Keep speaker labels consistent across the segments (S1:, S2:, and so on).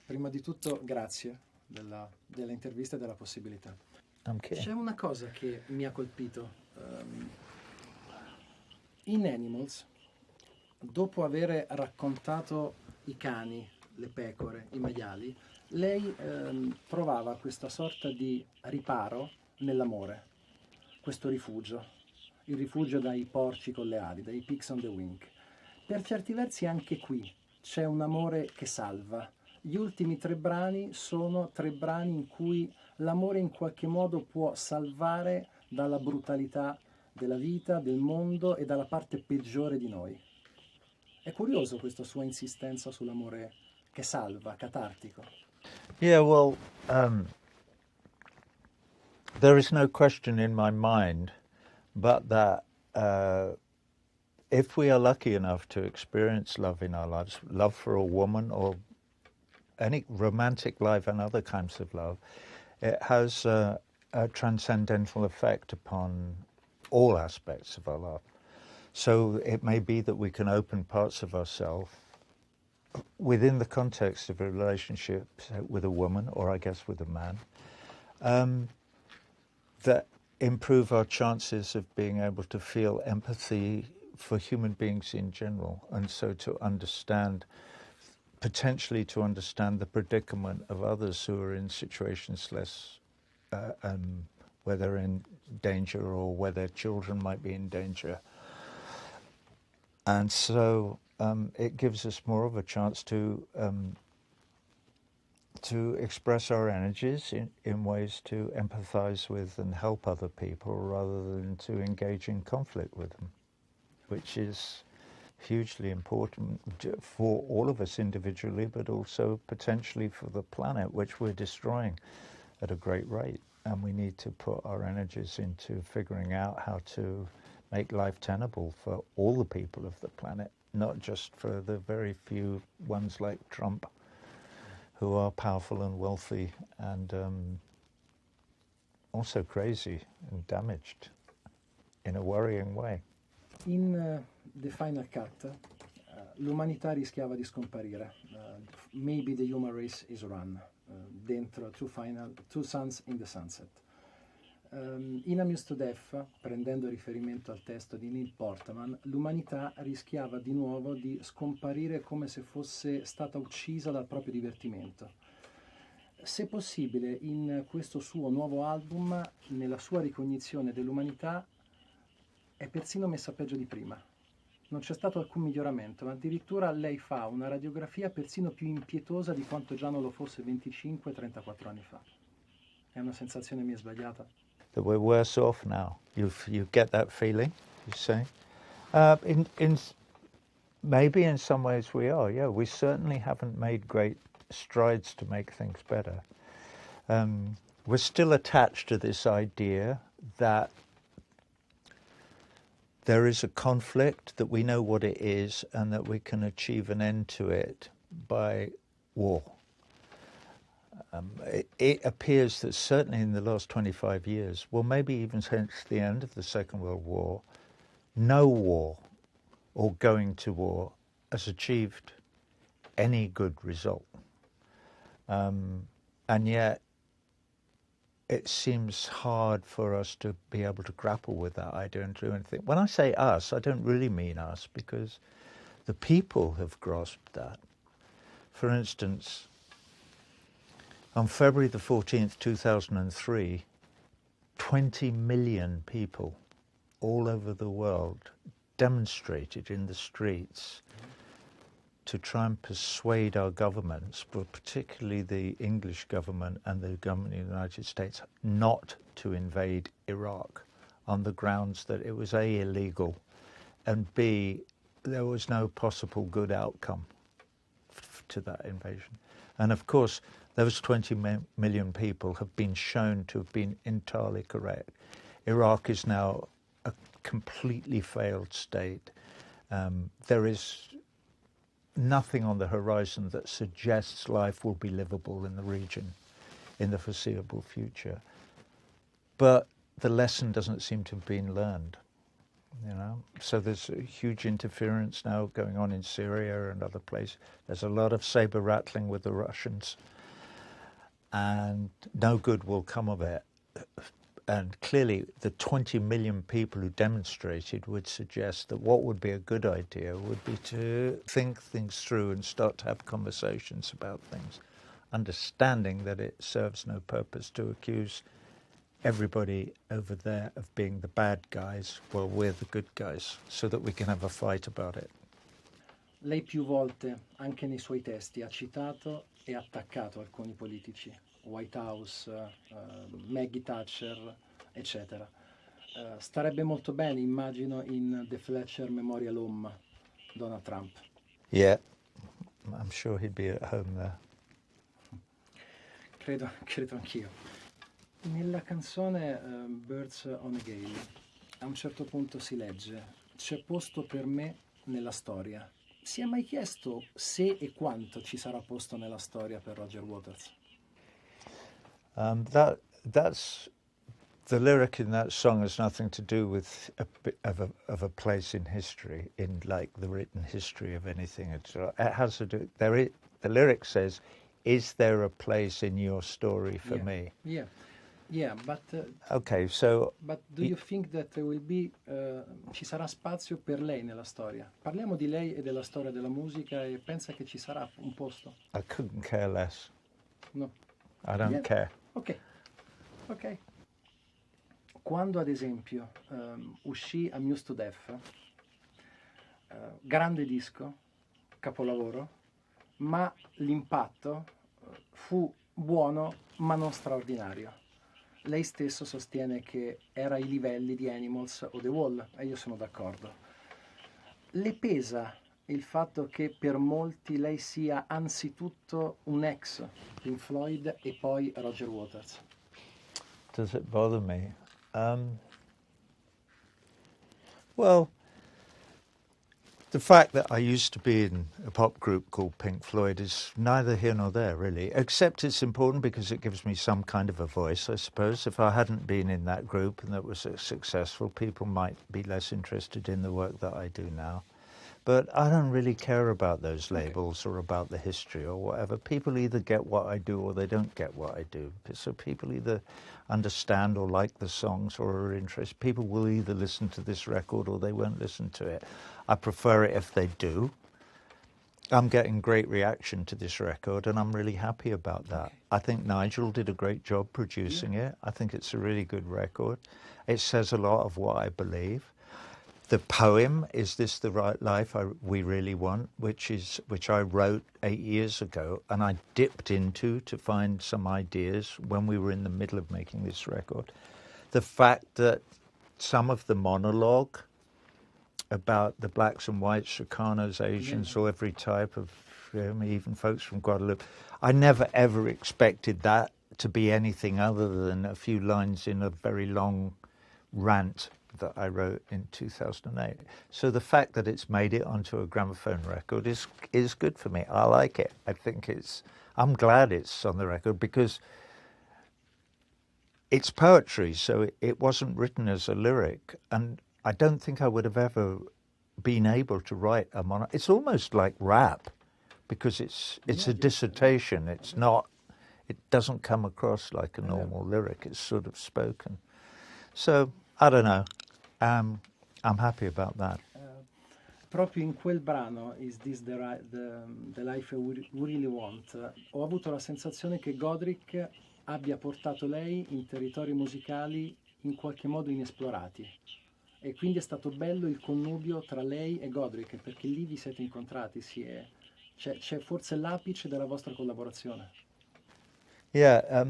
S1: Prima di tutto grazie dell'intervista e della possibilità.
S2: Okay.
S1: C'è una cosa che mi ha colpito. In Animals, dopo aver raccontato i cani, le pecore, i maiali, lei provava questa sorta di riparo nell'amore, questo rifugio, il rifugio dai porci con le ali, dai pigs on the wing. Per certi versi anche qui c'è un amore che salva. Gli ultimi 3 brani sono 3 brani in cui l'amore in qualche modo può salvare dalla brutalità della vita, del mondo e dalla parte peggiore di noi. È curioso questa sua insistenza sull'amore che salva, catartico.
S2: Yeah, well, there is no question in my mind but that if we are lucky enough to experience love in our lives, love for a woman or any romantic life and other kinds of love, it has a transcendental effect upon all aspects of our life. So it may be that we can open parts of ourselves within the context of a relationship with a woman, or I guess with a man, that improve our chances of being able to feel empathy for human beings in general, and so to understand, potentially to understand the predicament of others who are in situations less, where they're in danger or where their children might be in danger. And so it gives us more of a chance to express our energies in ways to empathize with and help other people rather than to engage in conflict with them, which is hugely important for all of us individually, but also potentially for the planet, which we're destroying at a great rate. And we need to put our energies into figuring out how to make life tenable for all the people of the planet, not just for the very few ones like Trump, who are powerful and wealthy and also crazy and damaged in a worrying way.
S1: In The Final Cut, l'umanità rischiava di scomparire. Maybe the human race is run. Dentro Two Suns in the Sunset. In Amused to Death, prendendo riferimento al testo di Neil Portman, l'umanità rischiava di nuovo di scomparire come se fosse stata uccisa dal proprio divertimento. Se possibile, in questo suo nuovo album, nella sua ricognizione dell'umanità, è persino messa peggio di prima. Non c'è stato alcun miglioramento, ma addirittura lei fa una radiografia persino più impietosa di quanto già non lo fosse 25-34 anni fa. È una sensazione mia sbagliata?
S2: That we're worse off now. You get that feeling, you say? Maybe in some ways we are, yeah. We certainly haven't made great strides to make things better. We're still attached to this idea that there is a conflict, that we know what it is, and that we can achieve an end to it by war. It appears that certainly in the last 25 years, well, maybe even since the end of the Second World War, no war or going to war has achieved any good result. And yet, it seems hard for us to be able to grapple with that idea and do anything. When I say us, I don't really mean us, because the people have grasped that. For instance, on February the 14th, 2003, 20 million people all over the world demonstrated in the streets to try and persuade our governments, but particularly the English government and the government of the United States, not to invade Iraq on the grounds that it was A, illegal, and B, there was no possible good outcome to that invasion. And of course, those 20 million people have been shown to have been entirely correct. Iraq is now a completely failed state. There is nothing on the horizon that suggests life will be livable in the region in the foreseeable future. But the lesson doesn't seem to have been learned. you know. So there's a huge interference now going on in Syria and other places. There's a lot of saber rattling with the Russians, and no good will come of it. And clearly the 20 million people who demonstrated would suggest that what would be a good idea would be to think things through and start to have conversations about things, understanding that it serves no purpose to accuse everybody over there of being the bad guys while we're the good guys, so that we can have a fight about it.
S1: Lei più volte, anche nei suoi testi, ha citato e attaccato alcuni politici, White House, Maggie Thatcher, eccetera. Starebbe molto bene, immagino, in The Fletcher Memorial Home, Donald Trump.
S2: Yeah, I'm sure he'd be at home there.
S1: Credo anch'io. Nella canzone Birds on a Gale, a un certo punto si legge: c'è posto per me nella storia. Si è mai chiesto se e quanto ci sarà posto nella storia per Roger Waters?
S2: That's the lyric in that song has nothing to do with a place in history, in like the written history of anything. It has to do. The lyric says, "Is there a place in your story for me?"
S1: Yeah, but
S2: okay, so.
S1: But do you think that there will be ci sarà spazio per lei nella storia? Parliamo di lei e della storia della musica, e pensa che ci sarà un posto?
S2: I couldn't care less.
S1: No.
S2: I don't care.
S1: Ok. Quando ad esempio uscì Amused to Death, grande disco, capolavoro, ma l'impatto fu buono ma non straordinario. Lei stesso sostiene che era ai livelli di Animals o The Wall, e io sono d'accordo. Le pesa il fatto che per molti lei sia anzitutto un ex Pink Floyd e poi Roger Waters?
S2: Does it bother me? Well, the fact that I used to be in a pop group called Pink Floyd is neither here nor there, really, except it's important because it gives me some kind of a voice, I suppose. If I hadn't been in that group and that was successful, people might be less interested in the work that I do now. But I don't really care about those labels or about the history or whatever. People either get what I do or they don't get what I do. So people either understand or like the songs or are interested. People will either listen to this record or they won't listen to it. I prefer it if they do. I'm getting great reaction to this record and I'm really happy about that. I think Nigel did a great job producing it. I think it's a really good record. It says a lot of what I believe. The poem, Is This the Right Life We Really Want, which I wrote 8 years ago, and I dipped into to find some ideas when we were in the middle of making this record. The fact that some of the monologue about the blacks and whites, Chicanos, Asians, or every type of, even folks from Guadeloupe, I never ever expected that to be anything other than a few lines in a very long rant that I wrote in 2008. So the fact that it's made it onto a gramophone record is good for me. I like it. I'm glad it's on the record because it's poetry, so it wasn't written as a lyric, and I don't think I would have ever been able to write a monologue. It's almost like rap because it's a dissertation. It's not. It doesn't come across like a normal lyric. It's sort of spoken. So I don't know. I'm happy about that.
S1: Proprio in quel brano, Is This the Life We Really Want, ho avuto la sensazione che Godric abbia portato lei in territori musicali in qualche modo inesplorati, e quindi è stato bello il connubio tra lei e Godric, perché lì vi siete incontrati, c'è forse l'apice della vostra collaborazione.
S2: Yeah,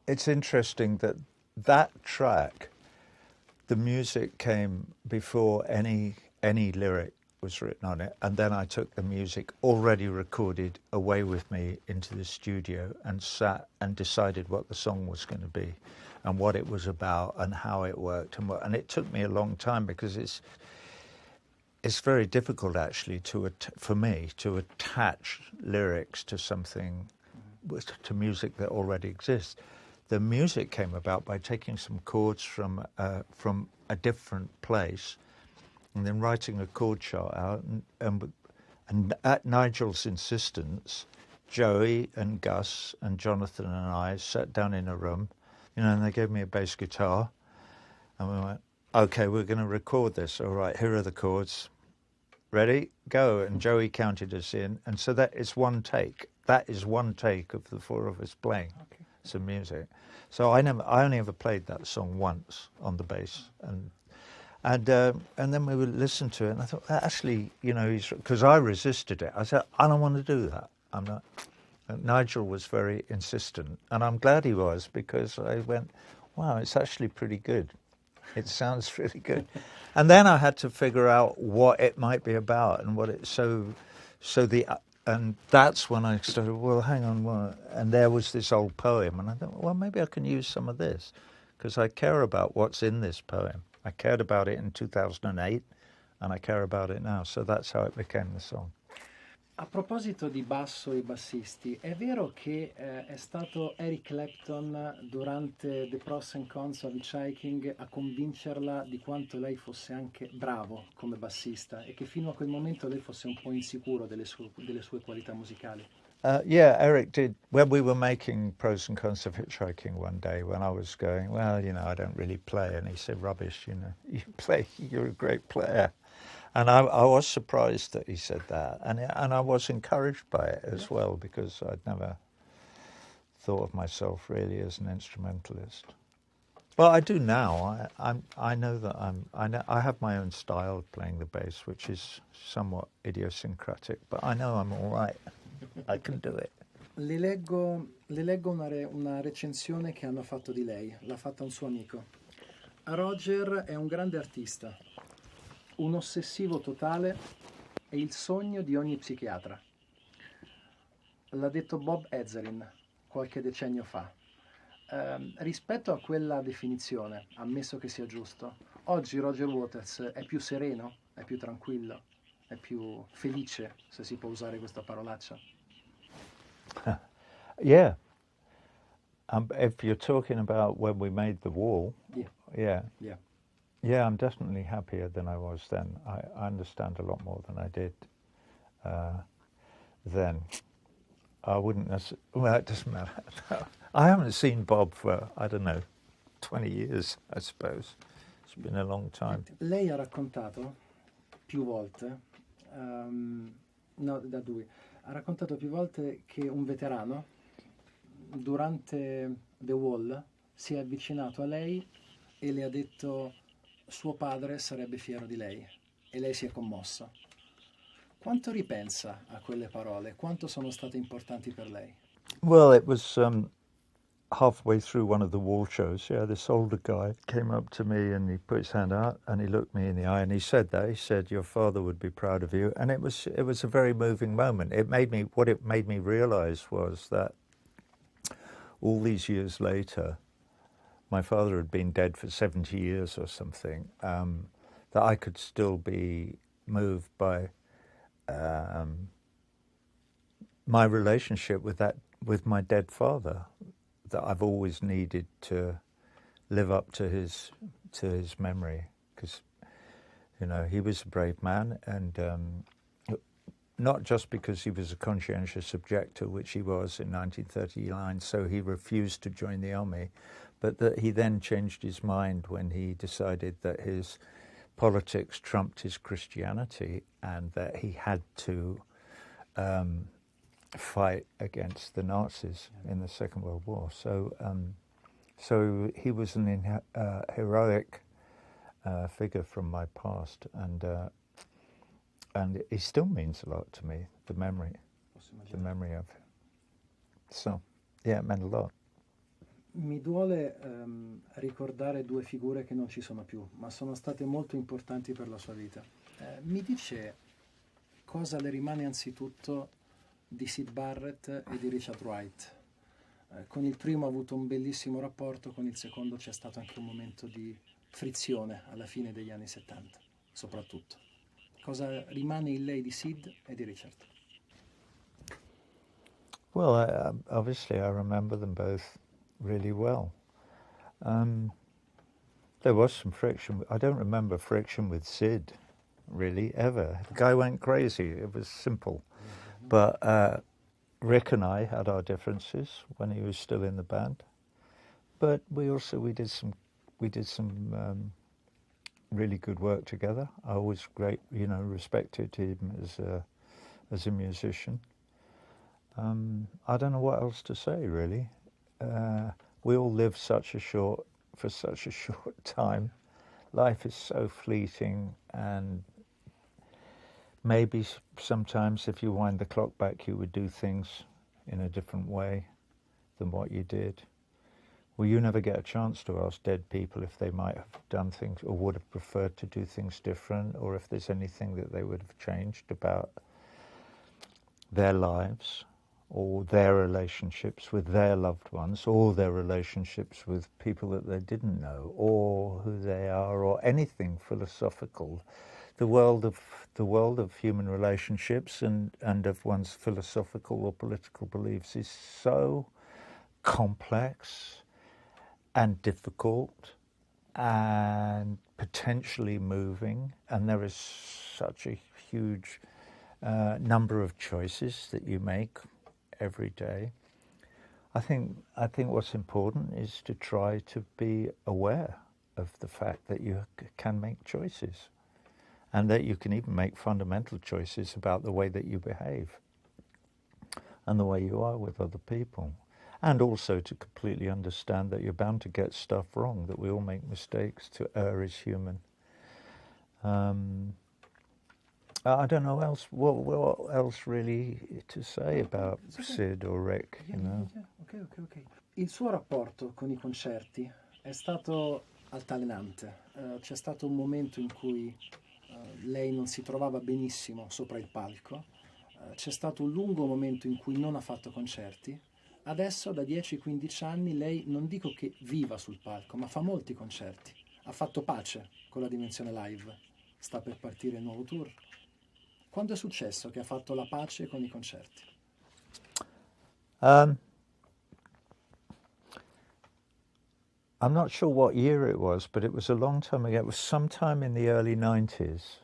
S2: it's interesting that track, the music came before any lyric was written on it, and then I took the music already recorded away with me into the studio and sat and decided what the song was going to be and what it was about and how it worked, and it took me a long time because it's very difficult actually for me to attach lyrics to something, to music that already exists. the music came about by taking some chords from a different place, and then writing a chord chart out. And at Nigel's insistence, Joey and Gus and Jonathan and I sat down in a room, and they gave me a bass guitar, and we went, okay, we're going to record this. All right, here are the chords. Ready? Go. And Joey counted us in. And so that is one take. That is one take of the four of us playing some music. So I only ever played that song once on the bass. And then we would listen to it, and I thought, actually, because I resisted it. I said, I don't want to do that. I'm not. And Nigel was very insistent, and I'm glad he was, because I went, wow, it's actually pretty good. It sounds really good. And then I had to figure out what it might be about and what it and that's when I started, well, hang on, and there was this old poem, and I thought, well, maybe I can use some of this, because I care about what's in this poem. I cared about it in 2008, and I care about it now, so that's how it became the song.
S1: A proposito di basso e bassisti, è vero che è stato Eric Clapton durante The Pros and Cons of Hitchhiking a convincerla di quanto lei fosse anche bravo come bassista e che fino a quel momento lei fosse un po' insicuro delle sue qualità musicali?
S2: Yeah, Eric did. When we were making Pros and Cons of Hitchhiking one day, when I was going, well, I don't really play, and he said, rubbish, you play, you're a great player. And I was surprised that he said that, and I was encouraged by it as well, because I'd never thought of myself really as an instrumentalist. Well, I do now. I know that I have my own style of playing the bass, which is somewhat idiosyncratic, but I know I'm all right. I can do it.
S1: Le leggo una recensione che hanno fatto di lei, l'ha fatta un suo amico. Roger è un grande artista, un ossessivo totale e il sogno di ogni psichiatra. L'ha detto Bob Ezrin qualche decennio fa. Rispetto a quella definizione, ammesso che sia giusto, oggi Roger Waters è più sereno, è più tranquillo, è più felice, se si può usare questa parolaccia?
S2: Yeah. If you're talking about when we made the wall, yeah, I'm definitely happier than I was then. I understand a lot more than I did then. I wouldn't necessarily, well, it doesn't matter. I haven't seen Bob for, 20 years, I suppose. It's been a long time.
S1: Lei ha raccontato più volte, ha raccontato più volte che un veterano, durante The Wall, si è avvicinato a lei e le ha detto suo padre sarebbe fiero di lei, e lei si è commossa. Quanto ripensa a quelle parole? Quanto sono state importanti per lei?
S2: Well, it was halfway through one of the Wall shows. Yeah, this older guy came up to me and he put his hand out and he looked me in the eye and he said that. He said, "Your father would be proud of you." And it was a very moving moment. What it made me realize was that all these years later, my father had been dead for 70 years or something, that I could still be moved by my relationship with my dead father, that I've always needed to live up to his memory, because he was a brave man, and not just because he was a conscientious objector, which he was in 1939, so he refused to join the army, but that he then changed his mind when he decided that his politics trumped his Christianity and that he had to fight against the Nazis in the Second World War. So he was an heroic figure from my past, and he still means a lot to me, the memory of him. So, yeah, it meant a lot.
S1: Mi duole ricordare due figure che non ci sono più, ma sono state molto importanti per la sua vita. Mi dice cosa le rimane anzitutto di Syd Barrett e di Richard Wright? Con il primo ha avuto un bellissimo rapporto, con il secondo c'è stato anche un momento di frizione alla fine degli anni 70, soprattutto. Cosa rimane in lei di Syd e di Richard?
S2: Well, obviously I remember them both really well. There was some friction. I don't remember friction with Syd, really, ever. The guy went crazy. It was simple. But Rick and I had our differences when he was still in the band. But we did some really good work together. I always respected him as a musician. I don't know what else to say, really. We all live for such a short time. Life is so fleeting, and maybe sometimes if you wind the clock back, you would do things in a different way than what you did. Well, you never get a chance to ask dead people if they might have done things or would have preferred to do things different, or if there's anything that they would have changed about their lives or their relationships with their loved ones, or their relationships with people that they didn't know, or who they are, or anything philosophical. The world of human relationships and of one's philosophical or political beliefs is so complex and difficult and potentially moving, and there is such a huge number of choices that you make every day. I think what's important is to try to be aware of the fact that you can make choices, and that you can even make fundamental choices about the way that you behave and the way you are with other people. And also to completely understand that you're bound to get stuff wrong, that we all make mistakes, to err is human. I don't know what else really to say about Syd or Rick, you know.
S1: Ok. Il suo rapporto con i concerti è stato altalenante. C'è stato un momento in cui lei non si trovava benissimo sopra il palco. C'è stato un lungo momento in cui non ha fatto concerti. Adesso da 10-15 anni lei, non dico che viva sul palco, ma fa molti concerti. Ha fatto pace con la dimensione live. Sta per partire il nuovo tour. Quando è successo che ha fatto la pace con i concerti?
S2: I'm not sure what year it was, but it was a long time ago. It was sometime in the early 90s.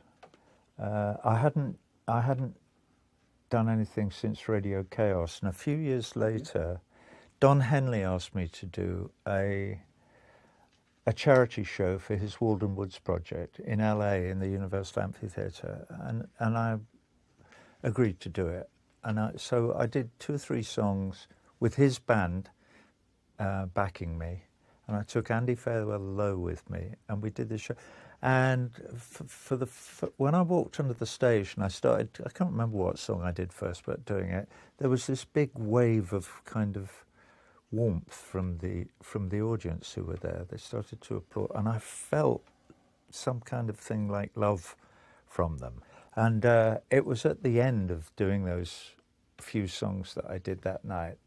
S2: I hadn't done anything since Radio Chaos, and a few years later, Don Henley asked me to do a charity show for his Walden Woods project in LA in the Universal Amphitheatre, and I agreed to do it. And so I did 2 or 3 songs with his band backing me, and I took Andy Fairwell Low with me, and we did the show. And when I walked onto the stage and I can't remember what song I did first, but doing it, there was this big wave of kind of warmth from the audience who were there. They started to applaud, and I felt some kind of thing like love from them. And it was at the end of doing those few songs that I did that night.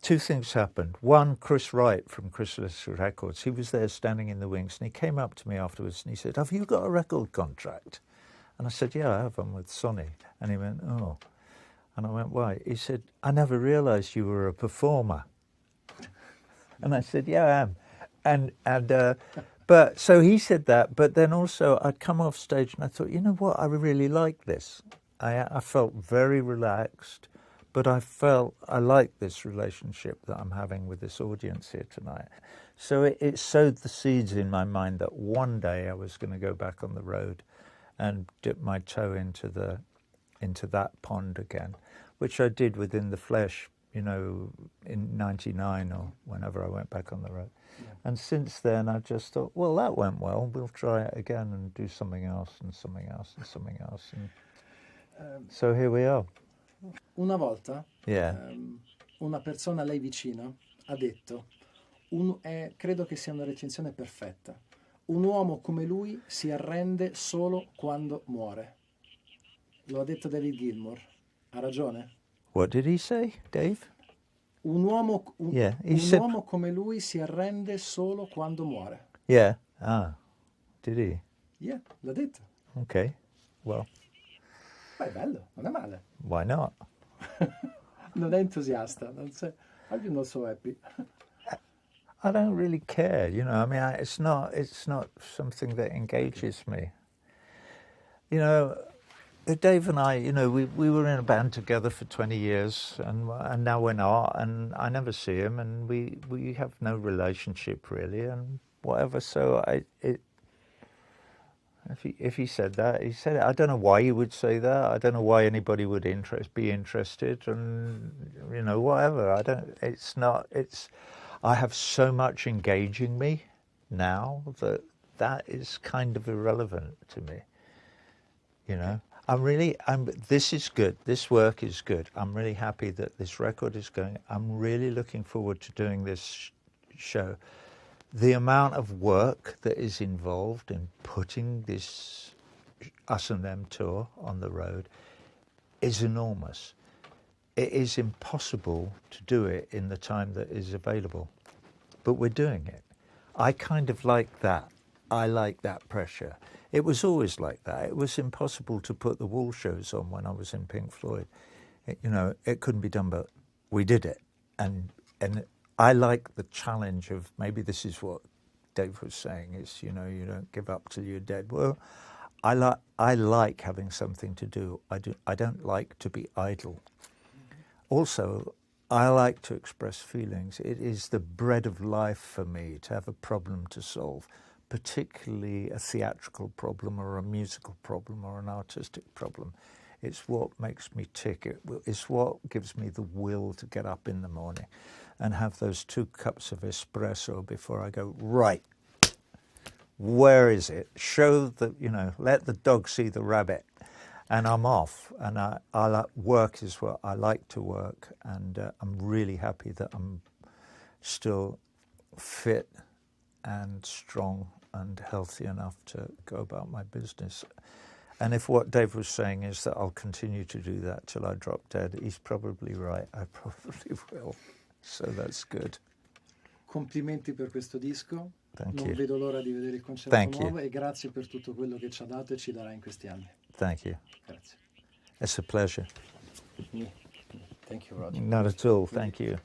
S2: 2 things happened. One, Chris Wright from Chrysalis Records, he was there standing in the wings, and he came up to me afterwards and he said, "Have you got a record contract?" And I said, "Yeah, I have. I'm with Sony." And he went, "Oh." And I went, "Why?" He said, "I never realised you were a performer." And I said, "Yeah, I am." But so he said that, but then also I'd come off stage and I thought, you know what, I really like this. I felt very relaxed, but I felt I liked this relationship that I'm having with this audience here tonight. So it sowed the seeds in my mind that one day I was going to go back on the road and dip my toe into that pond again, which I did within the flesh, you know, in 99 or whenever I went back on the road. Yeah. And since then, I just thought, well, that went well. We'll try it again and do something else and something else and something else. And so here we are.
S1: Una volta,
S2: yeah.
S1: Una persona a lei vicino ha detto, credo che sia una recensione perfetta, un uomo come lui si arrende solo quando muore. Lo ha detto David Gilmour. Ha ragione?
S2: What did he say, Dave?
S1: Un uomo come lui si arrende solo quando muore.
S2: Yeah. Ah, did he?
S1: Yeah, l'ha detto.
S2: Okay, well.
S1: Beh, è bello, non è male.
S2: Why not?
S1: Non è entusiasta, non so. Are you not so happy?
S2: I don't really care, you know. I mean, it's not something that engages me. You know, Dave and I, you know, we were in a band together for 20 years, and now we're not, and I never see him, and we have no relationship really, and whatever. So if he said that, he said it. I don't know why he would say that. I don't know why anybody would be interested, and you know, whatever. I have so much engaging me now that is kind of irrelevant to me. You know, this is good. This work is good. I'm really happy that this record is going. I'm really looking forward to doing this show. The amount of work that is involved in putting this Us and Them tour on the road is enormous. It is impossible to do it in the time that is available, but we're doing it. I kind of like that. I like that pressure. It was always like that. It was impossible to put the wall shows on when I was in Pink Floyd. You know, it couldn't be done, but we did it. And I like the challenge of, maybe this is what Dave was saying, is, you know, you don't give up till you're dead. Well, I like having something to do. I don't like to be idle. Also, I like to express feelings. It is the bread of life for me to have a problem to solve, particularly a theatrical problem or a musical problem or an artistic problem. It's what makes me tick. It's what gives me the will to get up in the morning and have those 2 cups of espresso before I go, right, where is it? Show the, you know, let the dog see the rabbit. And I'm off. And I like, work is what I like to work. And I'm really happy that I'm still fit and strong and healthy enough to go about my business. And if what Dave was saying is that I'll continue to do that till I drop dead, he's probably right. I probably will. So that's good.
S1: Complimenti per questo disco.
S2: Thank
S1: non
S2: you.
S1: vedo l'ora di vedere il concerto nuovo e grazie per tutto quello che ci ha dato e ci darà in questi anni.
S2: Thank you.
S1: Grazie.
S2: It's a pleasure.
S1: Thank you, Roger.
S2: Not at all. Thank you.